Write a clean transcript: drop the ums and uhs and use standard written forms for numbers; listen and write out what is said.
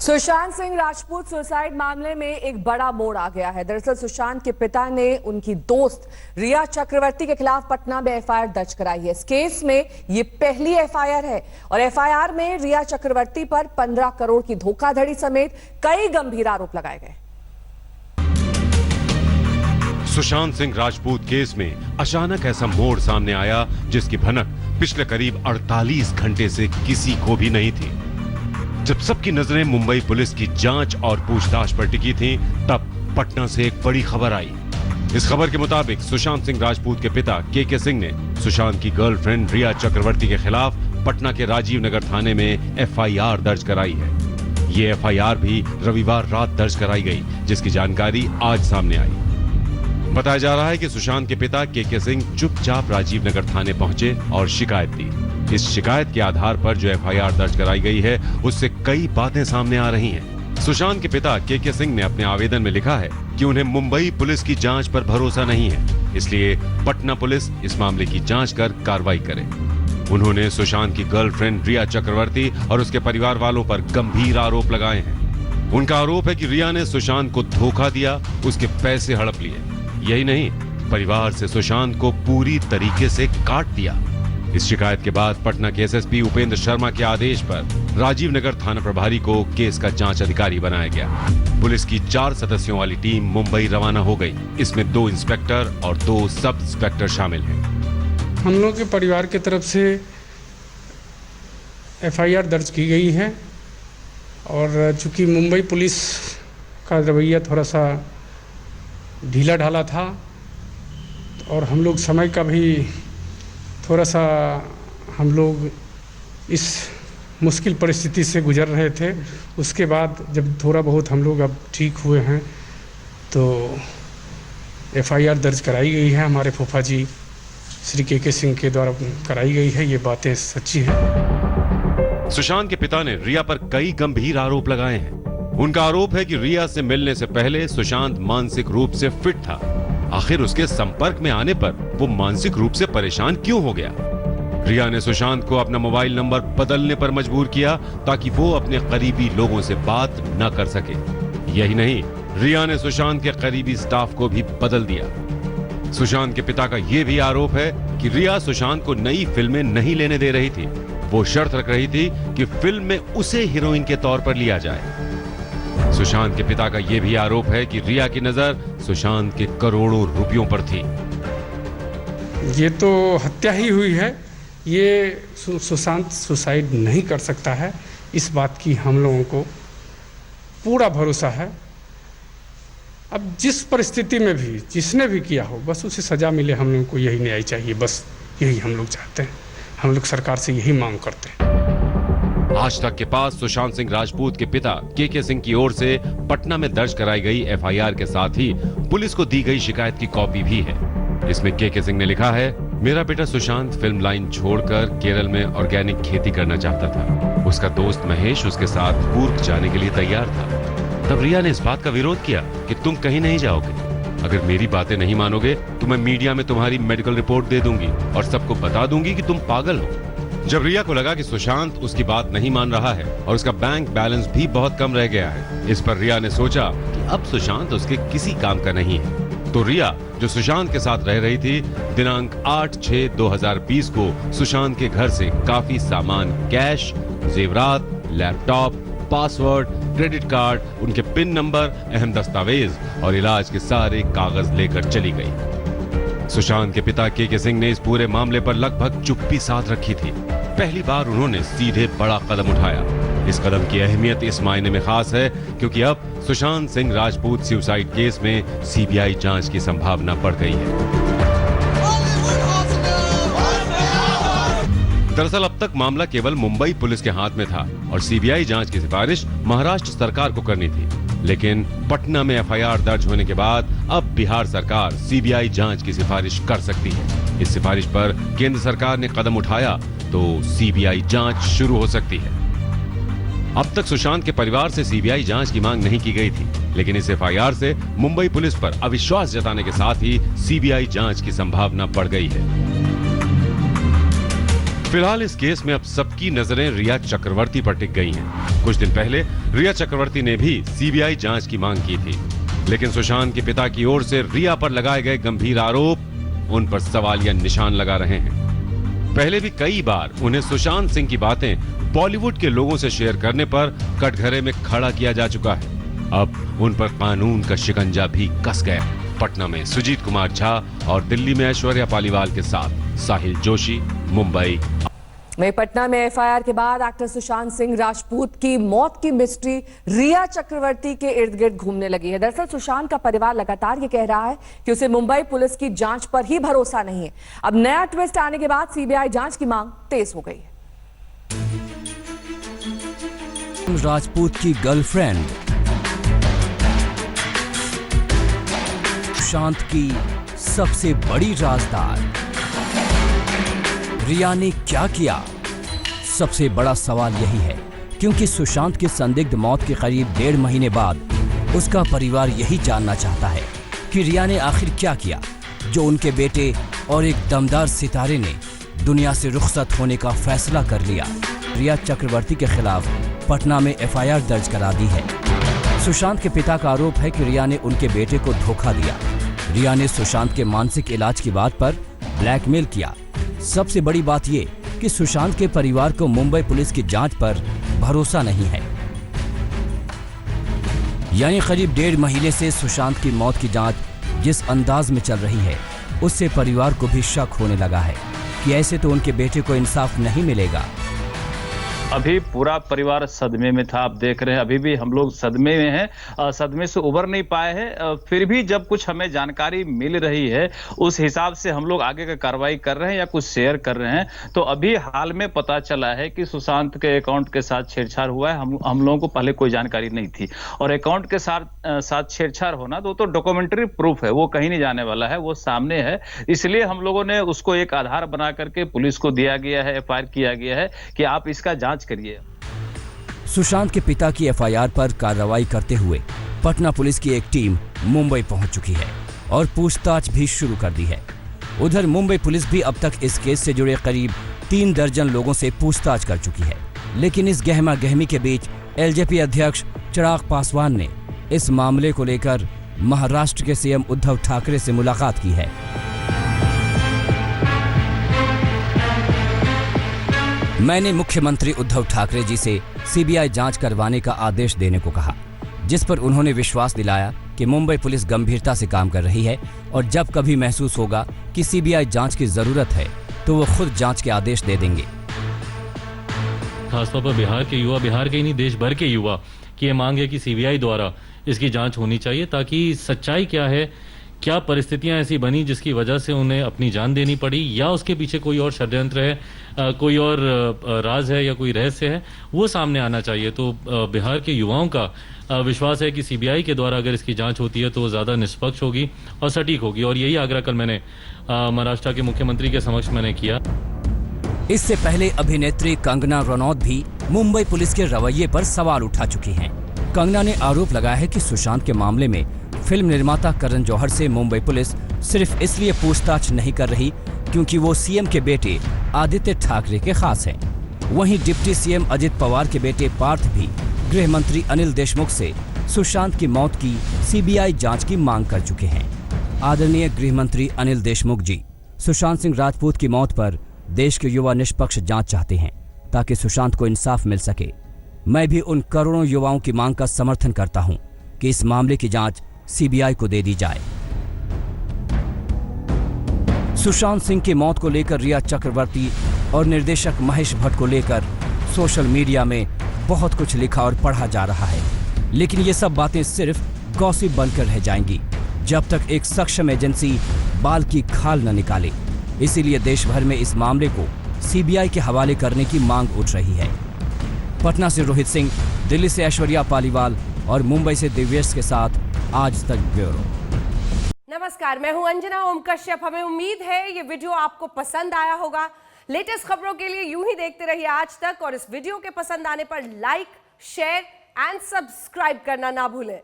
Sushant Singh Rajput suicide मामले में एक बड़ा मोड़ आ गया है। दरअसल सुशांत के पिता ने उनकी दोस्त रिया चक्रवर्ती के खिलाफ पटना में एफआईआर दर्ज कराई है। इस केस में ये पहली एफआईआर है और एफआईआर में रिया चक्रवर्ती पर 15 करोड़ की धोखाधड़ी समेत कई गंभीर आरोप लगाए गए। सुशांत सिंह राजपूत केस में अचानक ऐसा मोड़ सामने आया जिसकी भनक पिछले करीब 48 घंटे से किसी को भी नहीं थी। जब सबकी नजरें मुंबई पुलिस की जांच और पूछताछ पर टिकी थीं, तब पटना से एक बड़ी खबर आई। इस खबर के मुताबिक सुशांत सिंह राजपूत के पिता के सिंह ने सुशांत की गर्लफ्रेंड रिया चक्रवर्ती के खिलाफ पटना के राजीव नगर थाने में एफआईआर दर्ज कराई है। ये एफआईआर भी रविवार रात दर्ज कराई गई, जिसकी जानकारी आज सामने आई। बताया जा रहा है कि सुशांत के पिता के सिंह चुपचाप राजीव नगर थाने पहुंचे और शिकायत दी। इस शिकायत के आधार पर जो एफआईआर दर्ज कराई गई है, उससे कई बातें सामने आ रही हैं। सुशांत के पिता के सिंह ने अपने आवेदन में लिखा है कि उन्हें मुंबई पुलिस की जांच पर भरोसा नहीं है, इसलिए पटना पुलिस इस मामले की जांच कर कार्रवाई करे। उन्होंने सुशांत की गर्लफ्रेंड रिया चक्रवर्ती और उसके परिवार वालों पर गंभीर आरोप लगाए हैं। उनका आरोप है कि रिया ने सुशांत को धोखा दिया, उसके पैसे हड़प लिए। यही नहीं, परिवार से सुशांत को पूरी तरीके से काट दिया। इस शिकायत के बाद पटना के एसएसपी उपेंद्र शर्मा के आदेश पर राजीव नगर थाना प्रभारी को केस का जांच अधिकारी बनाया गया। पुलिस की 4 सदस्यों वाली टीम मुंबई रवाना हो गई। इसमें 2 इंस्पेक्टर और 2 सब इंस्पेक्टर शामिल हैं। हम लोग के परिवार की तरफ से एफआईआर दर्ज की गई है और चूंकि मुंबई पुलिस का रवैया थोड़ा सा ढीला ढाला था और हम लोग समय का भी थोड़ा सा हम लोग इस मुश्किल परिस्थिति से गुजर रहे थे। उसके बाद जब थोड़ा बहुत हम लोग अब ठीक हुए हैं तो एफआईआर दर्ज कराई गई है। हमारे फूफा जी श्री के सिंह के द्वारा कराई गई है। ये बातें सच्ची हैं। सुशांत के पिता ने रिया पर कई गंभीर आरोप लगाए हैं। उनका आरोप है कि रिया से मिलने से पहले सुशांत मानसिक रूप से फिट था। आखिर उसके संपर्क में आने पर वो मानसिक रूप से परेशान क्यों हो गया? रिया ने सुशांत को अपना मोबाइल नंबर बदलने पर मजबूर किया ताकि वो अपने करीबी लोगों से बात न कर सके। यही नहीं, रिया ने सुशांत के करीबी स्टाफ को भी बदल दिया। सुशांत के पिता का यह भी आरोप है कि रिया सुशांत को नई फिल्में नहीं लेने दे रही थी। वो शर्त रख रही थी कि फिल्म में उसे हीरोइन के तौर पर लिया जाए। सुशांत के पिता का यह भी आरोप है कि रिया की नजर सुशांत के करोड़ों रुपयों पर थी। ये तो हत्या ही हुई है। ये सुशांत सुसाइड नहीं कर सकता है, इस बात की हम लोगों को पूरा भरोसा है। अब जिस परिस्थिति में भी जिसने भी किया हो, बस उसे सजा मिले। हम लोगों को यही न्याय चाहिए, बस यही हम लोग चाहते हैं। हम लोग सरकार से यही मांग करते हैं। आज तक के पास सुशांत सिंह राजपूत के पिता के सिंह की ओर से पटना में दर्ज कराई गई एफआईआर के साथ ही पुलिस को दी गई शिकायत की कॉपी भी है। इसमें के सिंह ने लिखा है, मेरा बेटा सुशांत फिल्म लाइन छोड़कर केरल में ऑर्गेनिक खेती करना चाहता था। उसका दोस्त महेश उसके साथ कूर्ग जाने के लिए तैयार था। तब रिया ने इस बात का विरोध किया कि तुम कहीं नहीं जाओगे। अगर मेरी बातें नहीं मानोगे तो मैं मीडिया में तुम्हारी मेडिकल रिपोर्ट दे दूंगी और सबको बता दूंगी कि तुम पागल हो। जब रिया को लगा कि सुशांत उसकी बात नहीं मान रहा है और उसका बैंक बैलेंस भी बहुत कम रह गया है, इस पर रिया ने सोचा कि अब सुशांत उसके किसी काम का नहीं है। तो रिया, जो सुशांत के साथ रह रही थी, दिनांक 8/6/2020 को सुशांत के घर से काफी सामान, कैश, जेवरात, लैपटॉप, पासवर्ड, क्रेडिट कार्ड, उनके पिन नंबर, अहम दस्तावेज और इलाज के सारे कागज लेकर चली गई। सुशांत के पिता के सिंह ने इस पूरे मामले पर लगभग चुप्पी साध रखी थी। पहली बार उन्होंने सीधे बड़ा कदम उठाया। इस कदम की अहमियत इस मायने में खास है क्योंकि अब सुशांत सिंह राजपूत सुसाइड केस में सीबीआई जांच की संभावना बढ़ गई है। दरअसल अब तक मामला केवल मुंबई पुलिस के हाथ में था और सीबीआई जांच की सिफारिश महाराष्ट्र सरकार को करनी थी। लेकिन पटना में एफआईआर दर्ज होने के बाद अब बिहार सरकार सीबीआई जांच की सिफारिश कर सकती है। इस सिफारिश पर केंद्र सरकार ने कदम उठाया तो सीबीआई जांच शुरू हो सकती है। अब तक सुशांत के परिवार से सीबीआई जांच की मांग नहीं की गई थी, लेकिन इस एफआईआर से मुंबई पुलिस पर अविश्वास जताने के साथ ही सीबीआई जांच की संभावना बढ़ गई है। फिलहाल इस केस में अब सबकी नजरें रिया चक्रवर्ती पर टिक गई हैं। कुछ दिन पहले रिया चक्रवर्ती ने भी सीबीआई जांच की मांग की थी, लेकिन सुशांत के पिता की ओर से रिया पर लगाए गए गंभीर आरोप उन पर सवालिया निशान लगा रहे हैं। पहले भी कई बार उन्हें सुशांत सिंह की बातें बॉलीवुड के लोगों से शेयर करने पर कटघरे में खड़ा किया जा चुका है। अब उन पर कानून का शिकंजा भी कस गया। पटना में सुजीत कुमार झा और दिल्ली में ऐश्वर्या पालीवाल के साथ साहिल जोशी, मुंबई। वहीं पटना में एफआईआर के बाद एक्टर सुशांत सिंह राजपूत की मौत की मिस्ट्री रिया चक्रवर्ती के इर्द गिर्द घूमने लगी है। दरअसल सुशांत का परिवार लगातार ये कह रहा है कि उसे मुंबई पुलिस की जांच पर ही भरोसा नहीं है। अब नया ट्विस्ट आने के बाद सीबीआई जांच की मांग तेज हो गई है। राजपूत की गर्लफ्रेंड सुशांत की सबसे बड़ी राजदार रिया ने क्या किया? सबसे बड़ा सवाल यही है, क्योंकि सुशांत की संदिग्ध मौत के करीब 1.5 महीने बाद उसका परिवार यही जानना चाहता है कि रिया ने आखिर क्या किया जो उनके बेटे और एक दमदार सितारे ने दुनिया से रुखसत होने का फैसला कर लिया। रिया चक्रवर्ती के खिलाफ पटना में एफआईआर दर्ज करा दी है। सुशांत के पिता का आरोप है कि रिया ने उनके बेटे को धोखा दिया। रिया ने सुशांत के मानसिक इलाज की बात पर ब्लैकमेल किया। सबसे बड़ी बात ये कि सुशांत के परिवार को मुंबई पुलिस की जांच पर भरोसा नहीं है। यानी करीब 1.5 महीने से सुशांत की मौत की जांच जिस अंदाज में चल रही है, उससे परिवार को भी शक होने लगा है कि ऐसे तो उनके बेटे को इंसाफ नहीं मिलेगा। अभी पूरा परिवार सदमे में था। आप देख रहे हैं अभी भी हम लोग सदमे में हैं, सदमे से उबर नहीं पाए हैं। फिर भी जब कुछ हमें जानकारी मिल रही है उस हिसाब से हम लोग आगे का कार्रवाई कर रहे हैं या कुछ शेयर कर रहे हैं। तो अभी हाल में पता चला है कि सुशांत के अकाउंट के साथ छेड़छाड़ हुआ है। हम लोगों को पहले कोई जानकारी नहीं थी, और अकाउंट के साथ छेड़छाड़ होना तो डॉक्यूमेंट्री प्रूफ है, वो कहीं नहीं जाने वाला है, वो सामने है। इसलिए हम लोगों ने उसको एक आधार बना करके पुलिस को दिया गया है, एफआईआर किया गया है कि आप इसका जांच करिए। सुशांत के पिता की एफआईआर पर कार्रवाई करते हुए पटना पुलिस की एक टीम मुंबई पहुंच चुकी है और पूछताछ भी शुरू कर दी है। उधर मुंबई पुलिस भी अब तक इस केस से जुड़े करीब 3 दर्जन लोगों से पूछताछ कर चुकी है। लेकिन इस गहमा गहमी के बीच एलजेपी अध्यक्ष चिराग पासवान ने इस मामले को लेकर महाराष्ट्र के सीएम उद्धव ठाकरे से मुलाकात की है। मैंने मुख्यमंत्री उद्धव ठाकरे जी से सीबीआई जांच करवाने का आदेश देने को कहा, जिस पर उन्होंने विश्वास दिलाया कि मुंबई पुलिस गंभीरता से काम कर रही है और जब कभी महसूस होगा कि सीबीआई जांच की जरूरत है तो वो खुद जांच के आदेश दे देंगे। खासतौर पर बिहार के युवा, बिहार के ही नहीं देश भर के युवा की ये मांग है कि सीबीआई द्वारा इसकी जांच होनी चाहिए, ताकि सच्चाई क्या है, क्या परिस्थितियां ऐसी बनी जिसकी वजह से उन्हें अपनी जान देनी पड़ी, या उसके पीछे कोई और षड्यंत्र है, कोई और राज है या कोई रहस्य है, वो सामने आना चाहिए। तो बिहार के युवाओं का विश्वास है कि सीबीआई के द्वारा अगर इसकी जांच होती है तो वो ज़्यादा निष्पक्ष होगी और सटीक होगी, और यही आग्रह कल मैंने महाराष्ट्र के मुख्यमंत्री के समक्ष मैंने किया। इससे पहले अभिनेत्री कंगना रनौत भी मुंबई पुलिस के रवैये पर सवाल उठा चुकी हैं। कंगना ने आरोप लगाया है कि सुशांत के मामले में फिल्म निर्माता करण जौहर से मुंबई पुलिस सिर्फ इसलिए पूछताछ नहीं कर रही क्योंकि वो सीएम के बेटे आदित्य ठाकरे के खास हैं। वहीं डिप्टी सीएम अजित पवार के बेटे पार्थ भी गृह मंत्री अनिल देशमुख से सुशांत की मौत की सीबीआई जांच की मांग कर चुके हैं। आदरणीय गृह मंत्री अनिल देशमुख जी, सुशांत सिंह राजपूत की मौत पर देश के युवा निष्पक्ष जांच चाहते हैं ताकि सुशांत को इंसाफ मिल सके। मैं भी उन करोड़ों युवाओं की मांग का समर्थन करता हूं कि इस मामले की जांच सीबीआई को दे दी जाए। सुशांत सिंह की मौत को लेकर रिया चक्रवर्ती और निर्देशक महेश भट्ट को लेकर सोशल मीडिया में बहुत कुछ लिखा और पढ़ा जा रहा है, लेकिन ये सब बातें सिर्फ गॉसिप बनकर रह जाएंगी जब तक एक सक्षम एजेंसी बाल की खाल न निकाले। इसीलिए देश भर में इस मामले को सीबीआई के हवाले करने की मांग उठ रही है। पटना से रोहित सिंह, दिल्ली से ऐश्वर्या पालीवाल और मुंबई से दिव्येश के साथ आज तक ब्यूरो। नमस्कार, मैं हूं अंजना ओम कश्यप। हमें उम्मीद है ये वीडियो आपको पसंद आया होगा। लेटेस्ट खबरों के लिए यूं ही देखते रहिए आज तक, और इस वीडियो के पसंद आने पर लाइक, शेयर एंड सब्सक्राइब करना ना भूलें।